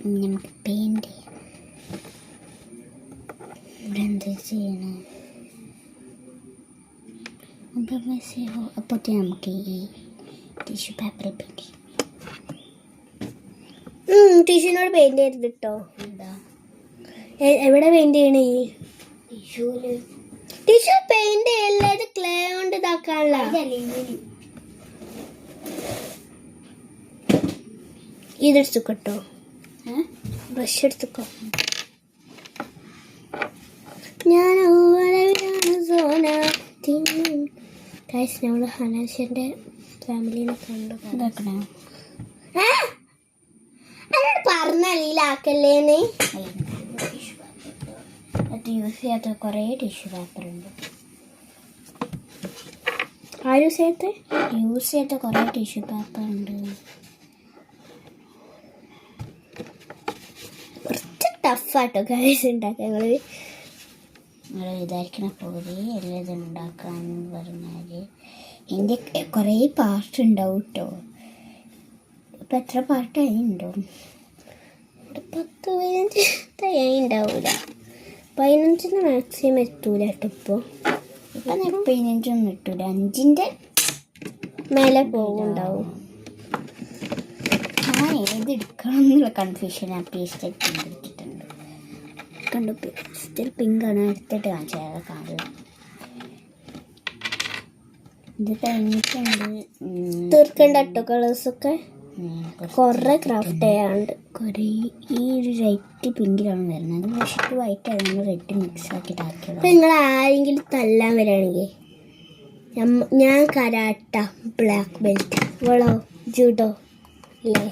നമുക്ക് പെയിൻറ് ചെയ്യാം. ഇവിടെ എന്താ ചെയ്യണം? അപ്പോൾ നമുക്ക് ഈ ടിഷ്യൂ പേപ്പറിൽ പെയിൻറ് ചെയ്യാം. ടിഷ്യൂനോട് പെയിൻറ് ചെയ്ത് കേട്ടോ. എന്താ എവിടെ പെയിൻറ് ചെയ്യണേ? ടിഷ്യൂല് ടിഷ്യൂ പെയിൻറ് ചെയ്യല്ല, ഇത് ക്ലേ കൊണ്ട് ഇതാക്കാനുള്ള. ഇതെടുത്തു കേട്ടോ, ബ്രഷ് എടുത്തുക്കോ. ഞാൻ സോന നമ്മൾ ഹനാശന്റെ ഫാമിലിനെ കണ്ടു. ഇതാക്കണേ എന്നോട് പറഞ്ഞല്ലേന്ന്. അത് യൂസ് ചെയ്യാത്ത കുറേ ടിഷ്യൂ പേപ്പർ ഉണ്ട്. യൂസ് ചെയ്യാത്ത കുറേ ടിഷ്യൂ പേപ്പർ ഉണ്ട്. കുറച്ച് ടഫാട്ടോ ഗൈസ് ഉണ്ടാക്കാൻ. നിങ്ങൾ വിചാരിക്കണ പോലെ എല്ലാം ഇത് ഉണ്ടാക്കാന്ന് പറഞ്ഞാൽ എൻ്റെ കുറേ പാർട്ട് ഉണ്ടാവും കേട്ടോ. ഇപ്പം എത്ര പാർട്ടായി ഉണ്ടാവും? 10-15 ഉണ്ടാവൂല. 15 മാക്സിമം എത്തൂല കേട്ടോ. ഇപ്പോൾ ഇപ്പം 15 കിട്ടൂല, 5ൻ്റെ മേലെ പോകുന്നുണ്ടാവും. ഞാൻ ഏത് എടുക്കണം എന്നുള്ള കൺഫ്യൂഷൻ ആ പേസ്റ്റ് എടുത്തിട്ടുണ്ട്. കണ്ടു പേസ്റ്റ് പിങ്കാണ്, എടുത്തിട്ട് കാണിച്ചാൽ കാണില്ല. ഇത് കഴിഞ്ഞിട്ടുണ്ട്. തീർക്കണ്ട കേട്ടോ കളേഴ്സൊക്കെ. കുറേ ക്രാഫ്റ്റ് ചെയ്യാണ്ട്. കുറേ ഈ ഒരു റെഡ് പിങ്കിലാണ് വരുന്നത്. പക്ഷേ വൈറ്റ് ആയിരുന്നു, റെഡ് മിക്സ് ആക്കിയിട്ട് ആക്കിയത്. അപ്പം നിങ്ങൾ ആരെങ്കിലും തല്ലാൻ വരികയാണെങ്കിൽ ഞാൻ കരാട്ട ബ്ലാക്ക് ബെൽറ്റ്, ഇവളോ ജൂഡോ അല്ലേ?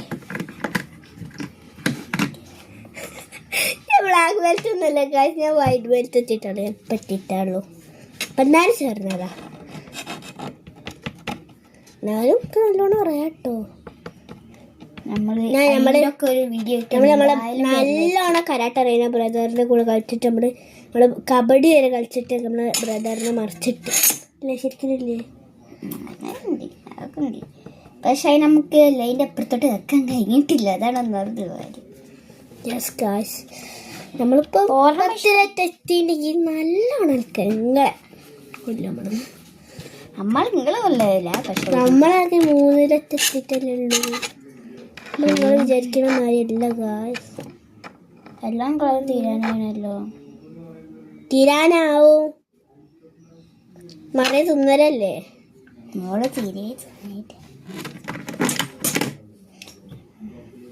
ഞാൻ ബ്ലാക്ക് ബെൽറ്റ് ഒന്നുമല്ല കാശ്, ഞാൻ വൈറ്റ് ബെൽറ്റ് എത്തിയിട്ടാണ് ഞാൻ പറ്റിയിട്ടുള്ളൂ. അപ്പം എന്നാലും ചേർന്നതാ. എന്നാലും നല്ലോണം അറിയാം കേട്ടോ. നല്ലോണം കരാട്ട അറിയുന്ന ബ്രദറിൻ്റെ കൂടെ കളിച്ചിട്ട് നമ്മള് കബഡി വരെ കളിച്ചിട്ട് നമ്മളെ ബ്രദറിനെ മറിച്ചിട്ട് അല്ലേ? ശരിക്കും ഇല്ലേ? പക്ഷേ നമുക്ക് അതിൻ്റെ അപ്പുറത്തോട്ട് വെക്കാൻ കഴിഞ്ഞിട്ടില്ല. അതാണ് ഒന്നാമത് കാര്യം. യെസ് ഗായ്സ്, നമ്മളിപ്പോൾ ഓർമ്മത്തിലെത്തിയിട്ടുണ്ടെങ്കിൽ നല്ലോണം നമ്മൾ നിങ്ങളെ കൊല്ലമില്ല, പക്ഷെ നമ്മളാകെ 3-എത്തിയിട്ടല്ലേ ഉള്ളൂ. നിങ്ങൾ വിചാരിക്കണ മാതിരിയല്ല ഗായ്സ്. എല്ലാം കളർ തീരാനാണല്ലോ. തീരാനാവും. മഴ തിന്നലല്ലേ? മോള് തീരെ